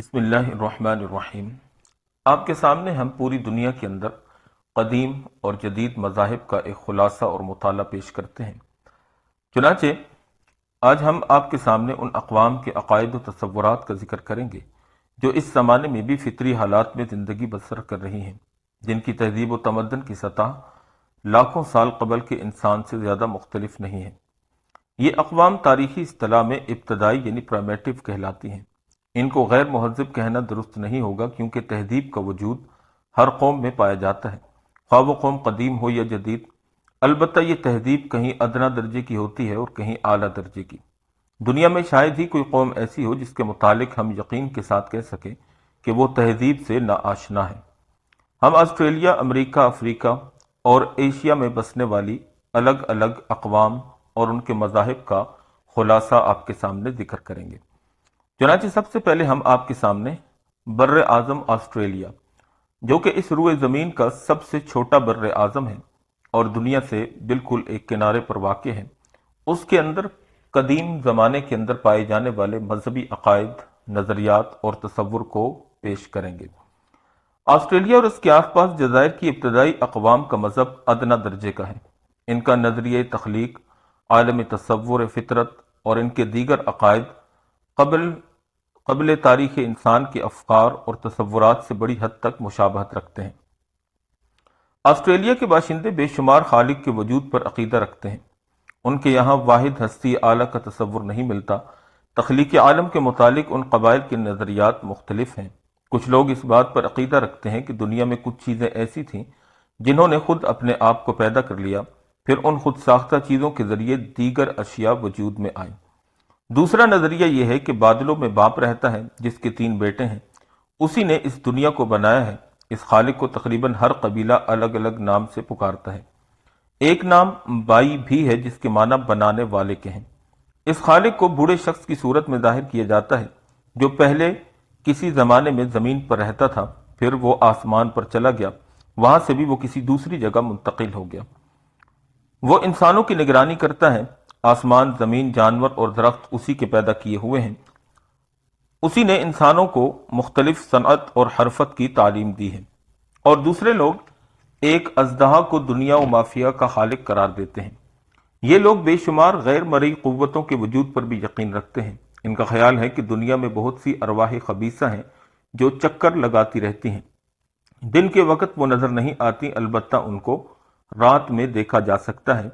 بسم اللہ الرحمن الرحیم۔ آپ کے سامنے ہم پوری دنیا کے اندر قدیم اور جدید مذاہب کا ایک خلاصہ اور مطالعہ پیش کرتے ہیں۔ چنانچہ آج ہم آپ کے سامنے ان اقوام کے عقائد و تصورات کا ذکر کریں گے جو اس زمانے میں بھی فطری حالات میں زندگی بسر کر رہی ہیں، جن کی تہذیب و تمدن کی سطح لاکھوں سال قبل کے انسان سے زیادہ مختلف نہیں ہے۔ یہ اقوام تاریخی اصطلاح میں ابتدائی یعنی پرائمیٹو کہلاتی ہیں۔ ان کو غیر مہذب کہنا درست نہیں ہوگا، کیونکہ تہذیب کا وجود ہر قوم میں پایا جاتا ہے، خواہ وہ قوم قدیم ہو یا جدید۔ البتہ یہ تہذیب کہیں ادنا درجے کی ہوتی ہے اور کہیں اعلیٰ درجے کی۔ دنیا میں شاید ہی کوئی قوم ایسی ہو جس کے متعلق ہم یقین کے ساتھ کہہ سکیں کہ وہ تہذیب سے ناآشنا ہے۔ ہم آسٹریلیا، امریکہ، افریقہ اور ایشیا میں بسنے والی الگ الگ اقوام اور ان کے مذاہب کا خلاصہ آپ کے سامنے ذکر کریں گے۔ چنانچہ سب سے پہلے ہم آپ کے سامنے بر اعظم آسٹریلیا، جو کہ اس روئے زمین کا سب سے چھوٹا بر اعظم ہے اور دنیا سے بالکل ایک کنارے پر واقع ہے، اس کے اندر قدیم زمانے کے اندر پائے جانے والے مذہبی عقائد، نظریات اور تصور کو پیش کریں گے۔ آسٹریلیا اور اس کے آس پاس جزائر کی ابتدائی اقوام کا مذہب ادنا درجے کا ہے۔ ان کا نظریہ تخلیق، عالم تصور فطرت اور ان کے دیگر عقائد قبل تاریخ انسان کے افکار اور تصورات سے بڑی حد تک مشابہت رکھتے ہیں۔ آسٹریلیا کے باشندے بے شمار خالق کے وجود پر عقیدہ رکھتے ہیں۔ ان کے یہاں واحد ہستی اعلیٰ کا تصور نہیں ملتا۔ تخلیق عالم کے متعلق ان قبائل کے نظریات مختلف ہیں۔ کچھ لوگ اس بات پر عقیدہ رکھتے ہیں کہ دنیا میں کچھ چیزیں ایسی تھیں جنہوں نے خود اپنے آپ کو پیدا کر لیا، پھر ان خود ساختہ چیزوں کے ذریعے دیگر اشیاء وجود میں آئیں۔ دوسرا نظریہ یہ ہے کہ بادلوں میں باپ رہتا ہے جس کے 3 بیٹے ہیں، اسی نے اس دنیا کو بنایا ہے۔ اس خالق کو تقریباً ہر قبیلہ الگ الگ نام سے پکارتا ہے۔ ایک نام بائی بھی ہے جس کے معنی بنانے والے کے ہیں۔ اس خالق کو بوڑھے شخص کی صورت میں ظاہر کیا جاتا ہے جو پہلے کسی زمانے میں زمین پر رہتا تھا، پھر وہ آسمان پر چلا گیا، وہاں سے بھی وہ کسی دوسری جگہ منتقل ہو گیا۔ وہ انسانوں کی نگرانی کرتا ہے۔ آسمان، زمین، جانور اور درخت اسی کے پیدا کیے ہوئے ہیں۔ اسی نے انسانوں کو مختلف صنعت اور حرفت کی تعلیم دی ہے۔ اور دوسرے لوگ ایک اژدہا کو دنیا و مافیا کا خالق قرار دیتے ہیں۔ یہ لوگ بے شمار غیر مرئی قوتوں کے وجود پر بھی یقین رکھتے ہیں۔ ان کا خیال ہے کہ دنیا میں بہت سی ارواح خبیثہ ہیں جو چکر لگاتی رہتی ہیں۔ دن کے وقت وہ نظر نہیں آتی، البتہ ان کو رات میں دیکھا جا سکتا ہے۔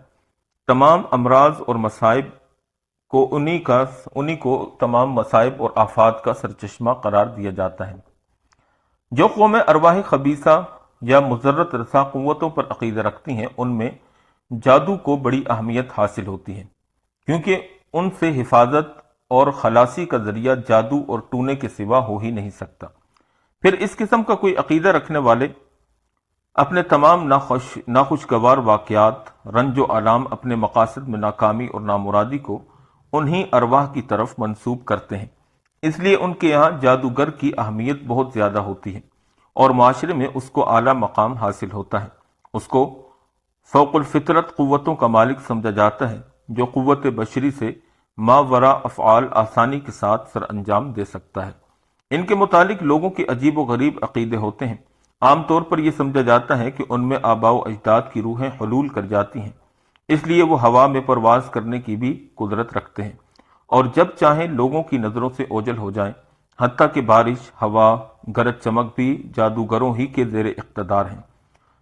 تمام امراض اور مصائب کو انہی کو تمام مصائب اور آفات کا سرچشمہ قرار دیا جاتا ہے۔ جو قومیں ارواح خبیثہ یا مضرت رساں قوتوں پر عقیدہ رکھتی ہیں، ان میں جادو کو بڑی اہمیت حاصل ہوتی ہے، کیونکہ ان سے حفاظت اور خلاصی کا ذریعہ جادو اور ٹونے کے سوا ہو ہی نہیں سکتا۔ پھر اس قسم کا کوئی عقیدہ رکھنے والے اپنے تمام ناخوشگوار واقعات، رنج و آلام، اپنے مقاصد میں ناکامی اور نامرادی کو انہی ارواح کی طرف منسوب کرتے ہیں۔ اس لیے ان کے یہاں جادوگر کی اہمیت بہت زیادہ ہوتی ہے اور معاشرے میں اس کو اعلیٰ مقام حاصل ہوتا ہے۔ اس کو فوق الفطرت قوتوں کا مالک سمجھا جاتا ہے جو قوت بشری سے ماوراء افعال آسانی کے ساتھ سر انجام دے سکتا ہے۔ ان کے متعلق لوگوں کے عجیب و غریب عقیدے ہوتے ہیں۔ عام طور پر یہ سمجھا جاتا ہے کہ ان میں آباء و اجداد کی روحیں حلول کر جاتی ہیں، اس لیے وہ ہوا میں پرواز کرنے کی بھی قدرت رکھتے ہیں اور جب چاہیں لوگوں کی نظروں سے اوجھل ہو جائیں۔ حتیٰ کہ بارش، ہوا، گرج چمک بھی جادوگروں ہی کے زیر اقتدار ہیں۔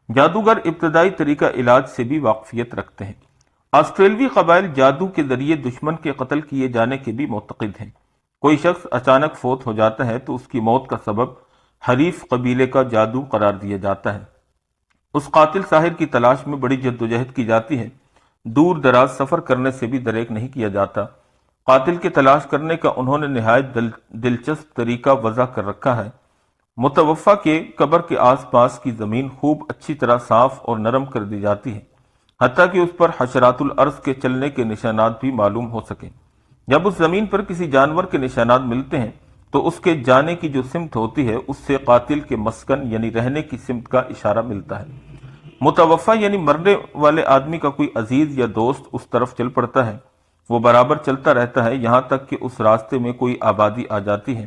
جادوگر ابتدائی طریقہ علاج سے بھی واقفیت رکھتے ہیں۔ آسٹریلوی قبائل جادو کے ذریعے دشمن کے قتل کیے جانے کے بھی معتقد ہیں۔ کوئی شخص اچانک فوت ہو جاتا ہے تو اس کی موت کا سبب حریف قبیلے کا جادو قرار دیا جاتا ہے۔ اس قاتل ساحر کی تلاش میں بڑی جدوجہد کی جاتی ہے۔ دور دراز سفر کرنے سے بھی دریغ نہیں کیا جاتا۔ قاتل کی تلاش کرنے کا انہوں نے نہایت دلچسپ طریقہ وضع کر رکھا ہے۔ متوفی کے قبر کے آس پاس کی زمین خوب اچھی طرح صاف اور نرم کر دی جاتی ہے، حتیٰ کہ اس پر حشرات الارض کے چلنے کے نشانات بھی معلوم ہو سکیں۔ جب اس زمین پر کسی جانور کے نشانات ملتے ہیں تو اس کے جانے کی جو سمت ہوتی ہے اس سے قاتل کے مسکن یعنی رہنے کی سمت کا اشارہ ملتا ہے۔ متوفی یعنی مرنے والے آدمی کا کوئی عزیز یا دوست اس طرف چل پڑتا ہے۔ وہ برابر چلتا رہتا ہے یہاں تک کہ اس راستے میں کوئی آبادی آ جاتی ہے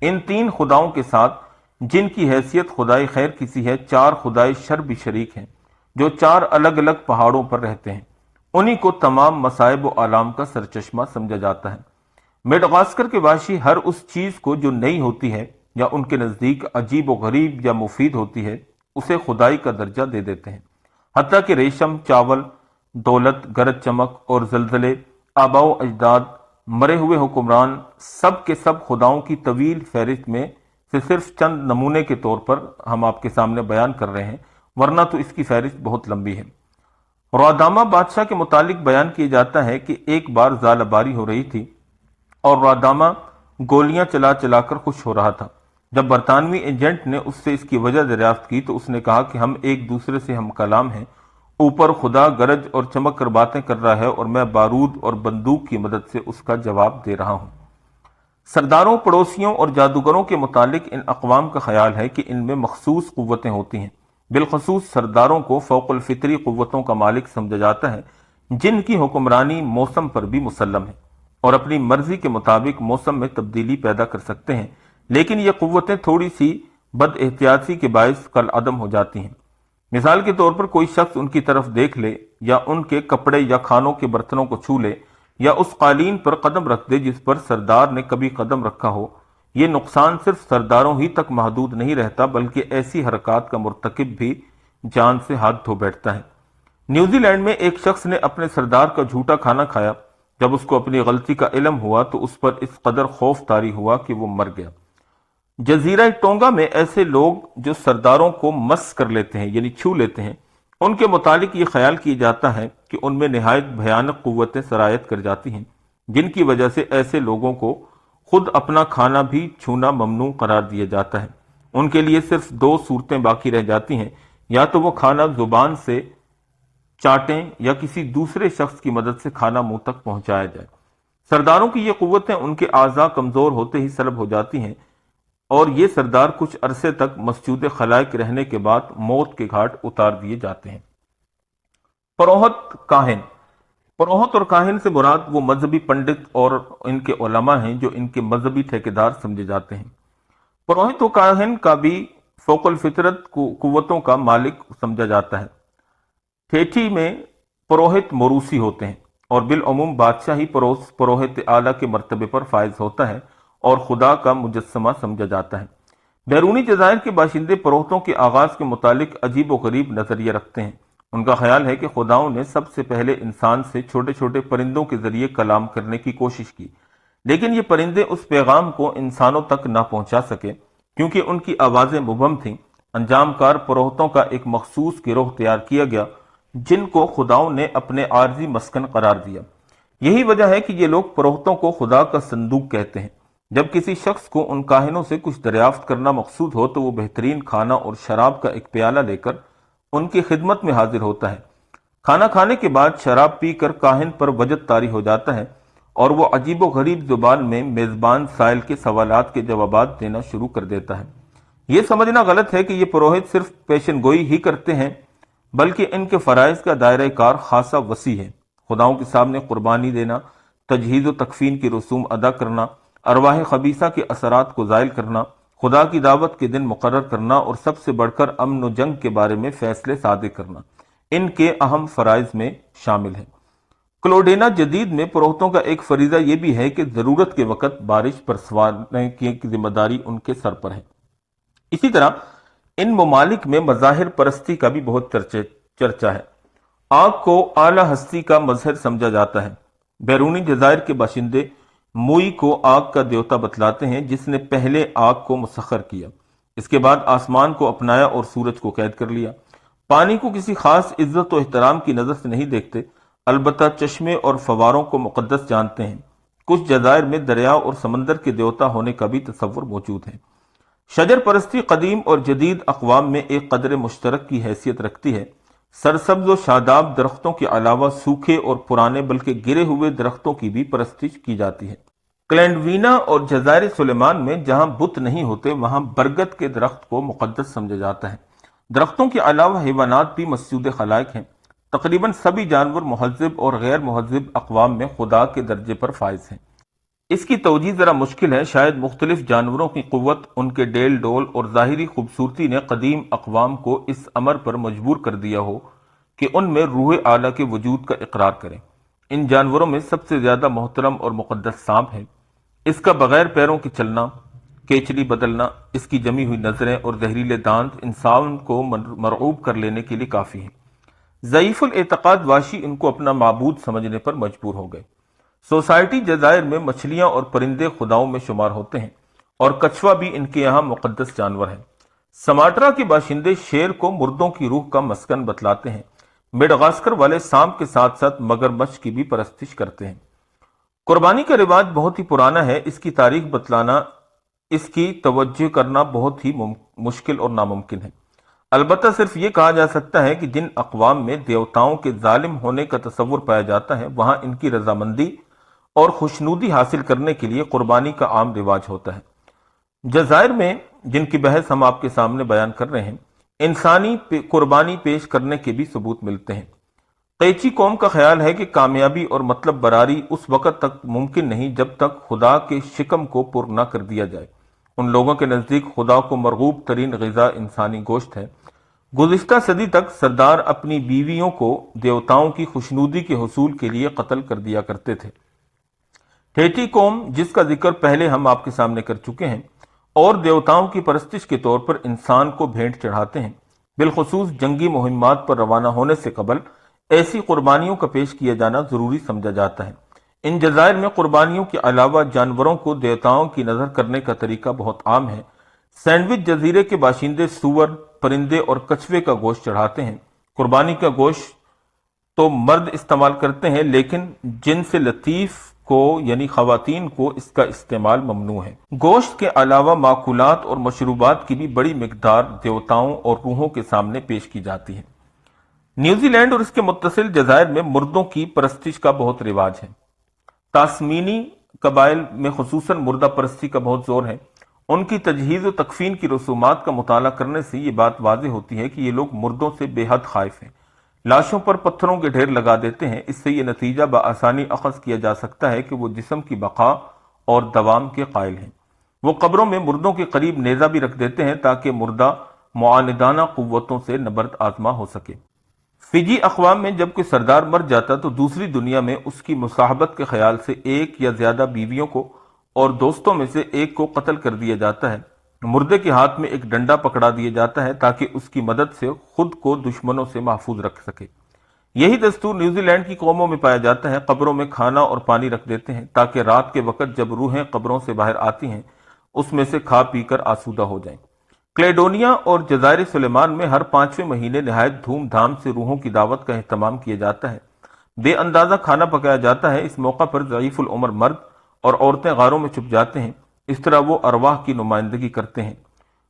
ان تین خداؤں کے ساتھ جن کی حیثیت خدائے خیر کسی ہے، چار خدائے شر بھی شریک ہیں جو چار الگ الگ پہاڑوں پر رہتے ہیں۔ انہی کو تمام مصائب و آلام کا سرچشمہ سمجھا جاتا ہے۔ میڈغاسکر کے باشی ہر اس چیز کو جو نئی ہوتی ہے یا ان کے نزدیک عجیب و غریب یا مفید ہوتی ہے اسے خدائی کا درجہ دے دیتے ہیں، حتیٰ کہ ریشم، چاول، دولت، گرج چمک اور زلزلے، آباء و اجداد، مرے ہوئے حکمران، سب کے سب خداؤں کی طویل فہرست میں سے صرف چند نمونے کے طور پر ہم آپ کے سامنے بیان کر رہے ہیں، ورنہ تو اس کی فہرست بہت لمبی ہے۔ راداما بادشاہ کے متعلق بیان کیا جاتا ہے کہ ایک بار ژالہ باری ہو رہی تھی اور راداما گولیاں چلا چلا کر خوش ہو رہا تھا۔ جب برطانوی ایجنٹ نے اس سے اس کی وجہ دریافت کی تو اس نے کہا کہ ہم ایک دوسرے سے ہم کلام ہیں، اوپر خدا گرج اور چمک کر باتیں کر رہا ہے اور میں بارود اور بندوق کی مدد سے اس کا جواب دے رہا ہوں۔ سرداروں، پڑوسیوں اور جادوگروں کے متعلق ان اقوام کا خیال ہے کہ ان میں مخصوص قوتیں ہوتی ہیں، بالخصوص سرداروں کو فوق الفطری قوتوں کا مالک سمجھا جاتا ہے، جن کی حکمرانی موسم پر بھی مسلم ہے اور اپنی مرضی کے مطابق موسم میں تبدیلی پیدا کر سکتے ہیں، لیکن یہ قوتیں تھوڑی سی بد احتیاطی کے باعث کالعدم ہو جاتی ہیں۔ مثال کے طور پر کوئی شخص ان کی طرف دیکھ لے یا ان کے کپڑے یا کھانوں کے برتنوں کو چھو لے یا اس قالین پر قدم رکھ دے جس پر سردار نے کبھی قدم رکھا ہو۔ یہ نقصان صرف سرداروں ہی تک محدود نہیں رہتا بلکہ ایسی حرکات کا مرتکب بھی جان سے ہاتھ دھو بیٹھتا ہے۔ نیوزی لینڈ میں ایک شخص نے اپنے سردار کا جھوٹا کھانا کھایا۔ جب اس کو اپنی غلطی کا علم ہوا تو اس پر اس قدر خوف طاری ہوا کہ وہ مر گیا۔ جزیرہ ٹونگا میں ایسے لوگ جو سرداروں کو مس کر لیتے ہیں یعنی چھو لیتے ہیں، ان کے متعلق یہ خیال کیا جاتا ہے کہ ان میں نہایت بھیانک قوتیں سرایت کر جاتی ہیں، جن کی وجہ سے ایسے لوگوں کو خود اپنا کھانا بھی چھونا ممنوع قرار دیا جاتا ہے۔ ان کے لیے صرف دو صورتیں باقی رہ جاتی ہیں، یا تو وہ کھانا زبان سے چاٹیں یا کسی دوسرے شخص کی مدد سے کھانا منہ تک پہنچایا جائے۔ سرداروں کی یہ قوتیں ان کے اعضاء کمزور ہوتے ہی سلب ہو جاتی ہیں اور یہ سردار کچھ عرصے تک مسجود خلائق رہنے کے بعد موت کے گھاٹ اتار دیے جاتے ہیں۔ پروہت کاہن۔ پروہت اور کاہن سے مراد وہ مذہبی پنڈت اور ان کے علماء ہیں جو ان کے مذہبی ٹھیکیدار سمجھے جاتے ہیں۔ پروہت و کاہن کا بھی فوق الفطرت قوتوں کا مالک سمجھا جاتا ہے۔ ٹھیٹھی میں پروہت موروثی ہوتے ہیں اور بالعموم بادشاہ ہی پروہت اعلیٰ کے مرتبے پر فائز ہوتا ہے اور خدا کا مجسمہ سمجھا جاتا ہے۔ بیرونی جزائر کے باشندے پروہتوں کے آغاز کے متعلق عجیب و غریب نظریہ رکھتے ہیں۔ ان کا خیال ہے کہ خداؤں نے سب سے پہلے انسان سے چھوٹے چھوٹے پرندوں کے ذریعے کلام کرنے کی کوشش کی، لیکن یہ پرندے اس پیغام کو انسانوں تک نہ پہنچا سکے کیونکہ ان کی آوازیں مبہم تھیں۔ انجام کار پروہتوں کا ایک مخصوص گروہ تیار کیا گیا جن کو خداؤں نے اپنے عارضی مسکن قرار دیا۔ یہی وجہ ہے کہ یہ لوگ پروہتوں کو خدا کا صندوق کہتے ہیں۔ جب کسی شخص کو ان کاہنوں سے کچھ دریافت کرنا مقصود ہو تو وہ بہترین کھانا اور شراب کا ایک پیالہ لے کر ان کی خدمت میں حاضر ہوتا ہے۔ کھانا کھانے کے بعد شراب پی کر کاہن پر وجد طاری ہو جاتا ہے اور وہ عجیب و غریب زبان میں میزبان سائل کے سوالات کے جوابات دینا شروع کر دیتا ہے۔ یہ سمجھنا غلط ہے کہ یہ پروہت صرف پیشن گوئی ہی کرتے ہیں، بلکہ ان کے فرائض کا دائرہ کار خاصا وسیع ہے۔ خداؤں کے سامنے قربانی دینا، تجہیز و تکفین کی رسوم ادا کرنا، ارواح خبیثہ کے اثرات کو زائل کرنا، خدا کی دعوت کے دن مقرر کرنا اور سب سے بڑھ کر امن و جنگ کے بارے میں فیصلے صادر کرنا ان کے اہم فرائض میں شامل ہے۔ کلوڈینا جدید میں پروہتوں کا ایک فریضہ یہ بھی ہے کہ ضرورت کے وقت بارش برسوانے کی ذمہ داری ان کے سر پر ہے۔ اسی طرح ان ممالک میں مظاہر پرستی کا بھی بہت چرچا ہے۔ آگ کو اعلیٰ ہستی کا مظہر سمجھا جاتا ہے۔ بیرونی جزائر کے باشندے موئی کو آگ کا دیوتا بتلاتے ہیں جس نے پہلے آگ کو مسخر کیا، اس کے بعد آسمان کو اپنایا اور سورج کو قید کر لیا۔ پانی کو کسی خاص عزت و احترام کی نظر سے نہیں دیکھتے، البتہ چشمے اور فواروں کو مقدس جانتے ہیں۔ کچھ جزائر میں دریا اور سمندر کے دیوتا ہونے کا بھی تصور موجود ہے۔ شجر پرستی قدیم اور جدید اقوام میں ایک قدر مشترک کی حیثیت رکھتی ہے۔ سرسبز و شاداب درختوں کے علاوہ سوکھے اور پرانے بلکہ گرے ہوئے درختوں کی بھی پرستش کی جاتی ہے۔ کلینڈوینا اور جزائر سلیمان میں جہاں بت نہیں ہوتے وہاں برگد کے درخت کو مقدس سمجھا جاتا ہے۔ درختوں کے علاوہ حیوانات بھی مسجود خلائق ہیں۔ تقریباً سبھی جانور مہذب اور غیر مہذب اقوام میں خدا کے درجے پر فائز ہیں۔ اس کی توجیہ ذرا مشکل ہے، شاید مختلف جانوروں کی قوت، ان کے ڈیل ڈول اور ظاہری خوبصورتی نے قدیم اقوام کو اس امر پر مجبور کر دیا ہو کہ ان میں روح اعلیٰ کے وجود کا اقرار کریں۔ ان جانوروں میں سب سے زیادہ محترم اور مقدس سانپ ہے۔ اس کا بغیر پیروں کے چلنا، کیچلی بدلنا، اس کی جمی ہوئی نظریں اور زہریلے دانت انسان کو مرعوب کر لینے کے لیے کافی ہیں۔ ضعیف الاعتقاد واشی ان کو اپنا معبود سمجھنے پر مجبور ہو گئے۔ سوسائٹی جزائر میں مچھلیاں اور پرندے خداؤں میں شمار ہوتے ہیں، اور کچھوا بھی ان کے یہاں مقدس جانور ہے۔ سماٹرا کے باشندے شیر کو مردوں کی روح کا مسکن بتلاتے ہیں۔ میڈغاسکر والے سانپ کے ساتھ ساتھ مگرمچھ کی بھی پرستش کرتے ہیں۔ قربانی کا رواج بہت ہی پرانا ہے، اس کی تاریخ بتلانا، اس کی توجہ کرنا بہت ہی مشکل اور ناممکن ہے۔ البتہ صرف یہ کہا جا سکتا ہے کہ جن اقوام میں دیوتاؤں کے ظالم ہونے کا تصور پایا جاتا ہے، وہاں ان کی رضامندی اور خوشنودی حاصل کرنے کے لیے قربانی کا عام رواج ہوتا ہے۔ جزائر میں، جن کی بحث ہم آپ کے سامنے بیان کر رہے ہیں، انسانی قربانی پیش کرنے کے بھی ثبوت ملتے ہیں۔ قیچی قوم کا خیال ہے کہ کامیابی اور مطلب براری اس وقت تک ممکن نہیں جب تک خدا کے شکم کو پر نہ کر دیا جائے۔ ان لوگوں کے نزدیک خدا کو مرغوب ترین غذا انسانی گوشت ہے۔ گزشتہ صدی تک سردار اپنی بیویوں کو دیوتاؤں کی خوشنودی کے حصول کے لیے قتل کر دیا کرتے تھے۔ ٹھیٹھی قوم، جس کا ذکر پہلے ہم آپ کے سامنے کر چکے ہیں، اور دیوتاؤں کی پرستش کے طور پر انسان کو بھیٹ چڑھاتے ہیں۔ بالخصوص جنگی مہمات پر روانہ ہونے سے قبل ایسی قربانیوں کا پیش کیا جانا ضروری سمجھا جاتا ہے۔ ان جزائر میں قربانیوں کے علاوہ جانوروں کو دیوتاؤں کی نظر کرنے کا طریقہ بہت عام ہے۔ سینڈوچ جزیرے کے باشندے سور، پرندے اور کچھوے کا گوشت چڑھاتے ہیں۔ قربانی کا گوشت تو مرد استعمال کرتے ہیں، لیکن جنس لطیف کو یعنی خواتین کو اس کا استعمال ممنوع ہے۔ گوشت کے علاوہ ماکولات اور مشروبات کی بھی بڑی مقدار دیوتاؤں اور روحوں کے سامنے پیش کی جاتی ہے۔ نیوزی لینڈ اور اس کے متصل جزائر میں مردوں کی پرستش کا بہت رواج ہے۔ تاسمینی قبائل میں خصوصاً مردہ پرستی کا بہت زور ہے۔ ان کی تجہیز و تکفین کی رسومات کا مطالعہ کرنے سے یہ بات واضح ہوتی ہے کہ یہ لوگ مردوں سے بے حد خائف ہیں۔ لاشوں پر پتھروں کے ڈھیر لگا دیتے ہیں۔ اس سے یہ نتیجہ بآسانی اخذ کیا جا سکتا ہے کہ وہ جسم کی بقا اور دوام کے قائل ہیں۔ وہ قبروں میں مردوں کے قریب نیزہ بھی رکھ دیتے ہیں تاکہ مردہ معاندانہ قوتوں سے نبرد آزما ہو سکے۔ فجی اقوام میں جب کوئی سردار مر جاتا تو دوسری دنیا میں اس کی مصاحبت کے خیال سے ایک یا زیادہ بیویوں کو اور دوستوں میں سے ایک کو قتل کر دیا جاتا ہے۔ مردے کے ہاتھ میں ایک ڈنڈا پکڑا دیا جاتا ہے تاکہ اس کی مدد سے خود کو دشمنوں سے محفوظ رکھ سکے۔ یہی دستور نیوزی لینڈ کی قوموں میں پایا جاتا ہے۔ قبروں میں کھانا اور پانی رکھ دیتے ہیں تاکہ رات کے وقت جب روحیں قبروں سے باہر آتی ہیں اس میں سے کھا پی کر آسودہ ہو جائیں۔ کلیڈونیا اور جزائر سلیمان میں ہر 5ویں مہینے نہایت دھوم دھام سے روحوں کی دعوت کا اہتمام کیا جاتا ہے۔ بے اندازہ کھانا پکایا جاتا ہے۔ اس موقع پر ضعیف العمر مرد اور عورتیں غاروں میں چھپ جاتے ہیں۔ اس طرح وہ ارواح کی نمائندگی کرتے ہیں۔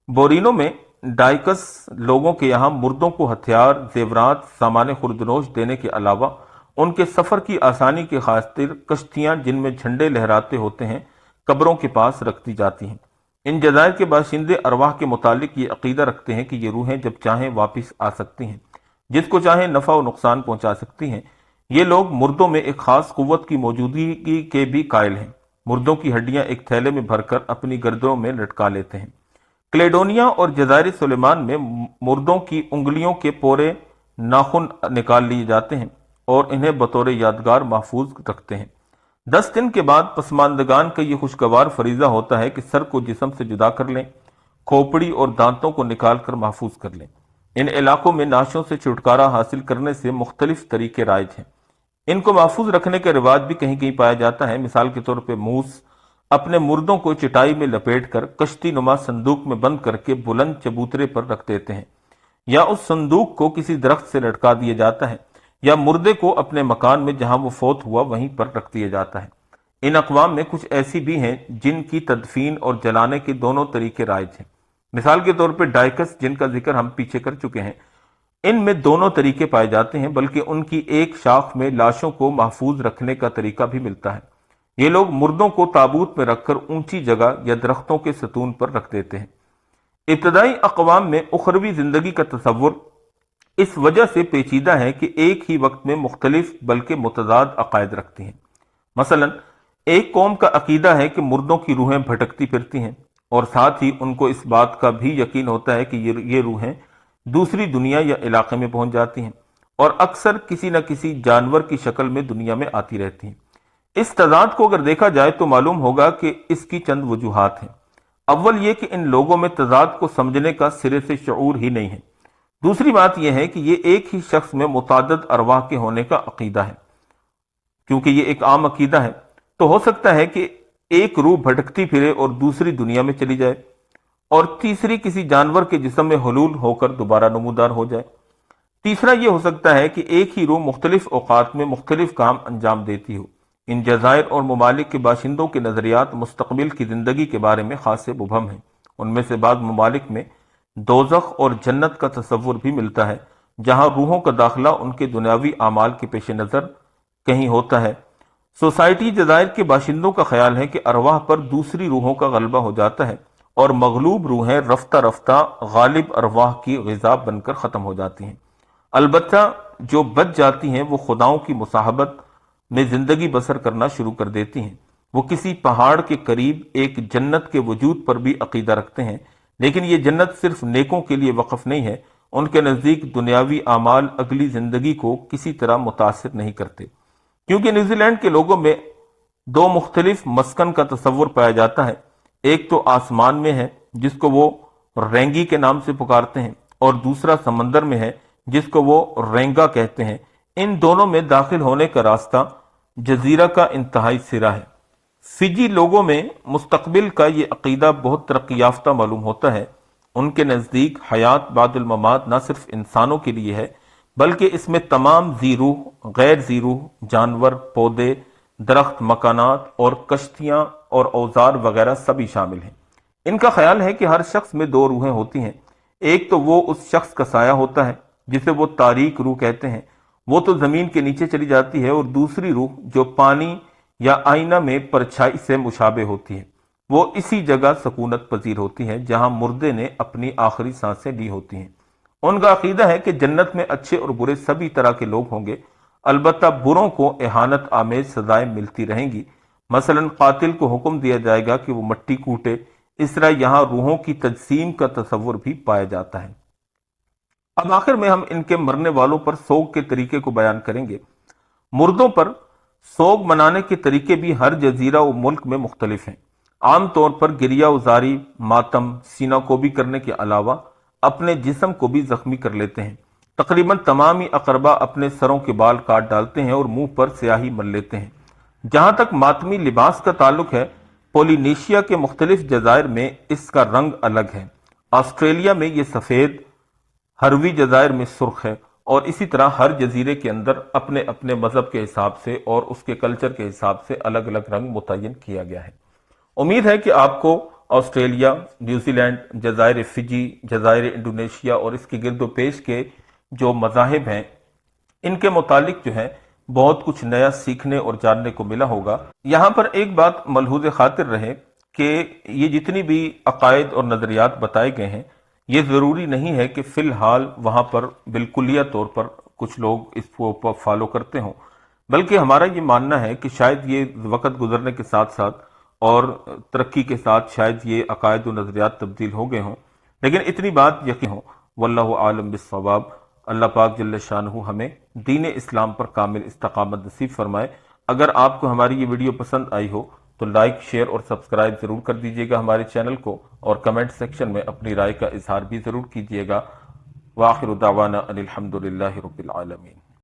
بورینو میں ڈائکس لوگوں کے یہاں مردوں کو ہتھیار، زیورات، سامان خوردنوش دینے کے علاوہ ان کے سفر کی آسانی کے خاطر کشتیاں جن میں جھنڈے لہراتے ہوتے ہیں قبروں کے پاس رکھتی جاتی ہیں۔ ان جزائر کے باشندے ارواح کے متعلق یہ عقیدہ رکھتے ہیں کہ یہ روحیں جب چاہیں واپس آ سکتی ہیں، جس کو چاہیں نفع و نقصان پہنچا سکتی ہیں۔ یہ لوگ مردوں میں ایک خاص قوت کی موجودگی کے بھی قائل ہیں۔ مردوں کی ہڈیاں ایک تھیلے میں بھر کر اپنی گردنوں میں لٹکا لیتے ہیں۔ کلیڈونیا اور جزائر سلیمان میں مردوں کی انگلیوں کے پورے ناخن نکال لیے جاتے ہیں اور انہیں بطور یادگار محفوظ رکھتے ہیں۔ 10 دن کے بعد پسماندگان کا یہ خوشگوار فریضہ ہوتا ہے کہ سر کو جسم سے جدا کر لیں، کھوپڑی اور دانتوں کو نکال کر محفوظ کر لیں۔ ان علاقوں میں نعشوں سے چھٹکارا حاصل کرنے سے مختلف طریقے رائج ہیں۔ ان کو محفوظ رکھنے کا رواج بھی کہیں کہیں پایا جاتا ہے۔ مثال کے طور پہ موس اپنے مردوں کو چٹائی میں لپیٹ کر کشتی نما صندوق میں بند کر کے بلند چبوترے پر رکھ دیتے ہیں، یا اس صندوق کو کسی درخت سے لٹکا دیا جاتا ہے، یا مردے کو اپنے مکان میں جہاں وہ فوت ہوا وہیں پر رکھ دیا جاتا ہے۔ ان اقوام میں کچھ ایسی بھی ہیں جن کی تدفین اور جلانے کے دونوں طریقے رائج ہیں۔ مثال کے طور پہ ڈائکس، جن کا ذکر ہم پیچھے کر چکے ہیں، ان میں دونوں طریقے پائے جاتے ہیں، بلکہ ان کی ایک شاخ میں لاشوں کو محفوظ رکھنے کا طریقہ بھی ملتا ہے۔ یہ لوگ مردوں کو تابوت میں رکھ کر اونچی جگہ یا درختوں کے ستون پر رکھ دیتے ہیں۔ ابتدائی اقوام میں اخروی زندگی کا تصور اس وجہ سے پیچیدہ ہے کہ ایک ہی وقت میں مختلف بلکہ متضاد عقائد رکھتے ہیں۔ مثلا ایک قوم کا عقیدہ ہے کہ مردوں کی روحیں بھٹکتی پھرتی ہیں، اور ساتھ ہی ان کو اس بات کا بھی یقین ہوتا ہے کہ یہ روحیں دوسری دنیا یا علاقے میں پہنچ جاتی ہیں اور اکثر کسی نہ کسی جانور کی شکل میں دنیا میں آتی رہتی ہیں۔ اس تضاد کو اگر دیکھا جائے تو معلوم ہوگا کہ اس کی چند وجوہات ہیں۔ اول یہ کہ ان لوگوں میں تضاد کو سمجھنے کا سرے سے شعور ہی نہیں ہے۔ دوسری بات یہ ہے کہ یہ ایک ہی شخص میں متعدد ارواح کے ہونے کا عقیدہ ہے۔ کیونکہ یہ ایک عام عقیدہ ہے تو ہو سکتا ہے کہ ایک روح بھٹکتی پھرے اور دوسری دنیا میں چلی جائے اور تیسری کسی جانور کے جسم میں حلول ہو کر دوبارہ نمودار ہو جائے۔ تیسرا یہ ہو سکتا ہے کہ ایک ہی روح مختلف اوقات میں مختلف کام انجام دیتی ہو۔ ان جزائر اور ممالک کے باشندوں کے نظریات مستقبل کی زندگی کے بارے میں خاص مبہم ہیں۔ ان میں سے بعض ممالک میں دوزخ اور جنت کا تصور بھی ملتا ہے، جہاں روحوں کا داخلہ ان کے دنیاوی اعمال کے پیش نظر کہیں ہوتا ہے۔ سوسائٹی جزائر کے باشندوں کا خیال ہے کہ ارواح پر دوسری روحوں کا غلبہ ہو جاتا ہے اور مغلوب روحیں رفتہ رفتہ غالب ارواح کی غذا بن کر ختم ہو جاتی ہیں۔ البتہ جو بچ جاتی ہیں وہ خداؤں کی مصاحبت میں زندگی بسر کرنا شروع کر دیتی ہیں۔ وہ کسی پہاڑ کے قریب ایک جنت کے وجود پر بھی عقیدہ رکھتے ہیں، لیکن یہ جنت صرف نیکوں کے لیے وقف نہیں ہے۔ ان کے نزدیک دنیاوی اعمال اگلی زندگی کو کسی طرح متاثر نہیں کرتے، کیونکہ نیوزی لینڈ کے لوگوں میں دو مختلف مسکن کا تصور پایا جاتا ہے۔ ایک تو آسمان میں ہے جس کو وہ رینگی کے نام سے پکارتے ہیں، اور دوسرا سمندر میں ہے جس کو وہ رینگا کہتے ہیں۔ ان دونوں میں داخل ہونے کا راستہ جزیرہ کا انتہائی سرا ہے۔ فجی لوگوں میں مستقبل کا یہ عقیدہ بہت ترقی یافتہ معلوم ہوتا ہے۔ ان کے نزدیک حیات بعد الممات نہ صرف انسانوں کے لیے ہے، بلکہ اس میں تمام ذی روح، غیر ذی روح، جانور، پودے، درخت، مکانات اور کشتیاں اور اوزار وغیرہ سبھی شامل ہیں۔ ان کا خیال ہے کہ ہر شخص میں دو روحیں ہوتی ہیں۔ ایک تو وہ اس شخص کا سایہ ہوتا ہے جسے وہ تاریک روح کہتے ہیں، وہ تو زمین کے نیچے چلی جاتی ہے، اور دوسری روح جو پانی یا آئینہ میں پرچھائی سے مشابہ ہوتی ہے، وہ اسی جگہ سکونت پذیر ہوتی ہے جہاں مردے نے اپنی آخری سانسیں لی ہوتی ہیں۔ ان کا عقیدہ ہے کہ جنت میں اچھے اور برے سبھی طرح کے لوگ ہوں گے، البتہ بروں کو اہانت آمیز سزائیں ملتی رہیں گی۔ مثلا قاتل کو حکم دیا جائے گا کہ وہ مٹی کوٹے۔ اس طرح یہاں روحوں کی تجسیم کا تصور بھی پایا جاتا ہے۔ اب آخر میں ہم ان کے مرنے والوں پر سوگ کے طریقے کو بیان کریں گے۔ مردوں پر سوگ منانے کے طریقے بھی ہر جزیرہ و ملک میں مختلف ہیں۔ عام طور پر گریہ ازاری، ماتم، سینہ کوبی کرنے کے علاوہ اپنے جسم کو بھی زخمی کر لیتے ہیں۔ تقریباً تمام ہی اقربا اپنے سروں کے بال کاٹ ڈالتے ہیں اور منہ پر سیاہی مل لیتے ہیں۔ جہاں تک ماتمی لباس کا تعلق ہے، پولینیشیا کے مختلف جزائر میں اس کا رنگ الگ ہے۔ آسٹریلیا میں یہ سفید، ہروی جزائر میں سرخ ہے، اور اسی طرح ہر جزیرے کے اندر اپنے اپنے مذہب کے حساب سے اور اس کے کلچر کے حساب سے الگ الگ رنگ متعین کیا گیا ہے۔ امید ہے کہ آپ کو آسٹریلیا، نیوزی لینڈ، جزائر فجی، جزائر انڈونیشیا اور اس کے گرد و پیش کے جو مذاہب ہیں، ان کے متعلق جو ہے بہت کچھ نیا سیکھنے اور جاننے کو ملا ہوگا۔ یہاں پر ایک بات ملحوظ خاطر رہے کہ یہ جتنی بھی عقائد اور نظریات بتائے گئے ہیں، یہ ضروری نہیں ہے کہ فی الحال وہاں پر بالکلیہ طور پر کچھ لوگ اس کو فالو کرتے ہوں، بلکہ ہمارا یہ ماننا ہے کہ شاید یہ وقت گزرنے کے ساتھ ساتھ اور ترقی کے ساتھ شاید یہ عقائد و نظریات تبدیل ہو گئے ہوں، لیکن اتنی بات یقین ہو، واللہ عالم بالصواب۔ اللہ پاک جل شانہ ہمیں دین اسلام پر کامل استقامت نصیب فرمائے۔ اگر آپ کو ہماری یہ ویڈیو پسند آئی ہو تو لائک، شیئر اور سبسکرائب ضرور کر دیجیے گا ہمارے چینل کو، اور کمنٹ سیکشن میں اپنی رائے کا اظہار بھی ضرور کیجیے گا۔ وآخر دعوانا ان الحمدللہ رب العالمین۔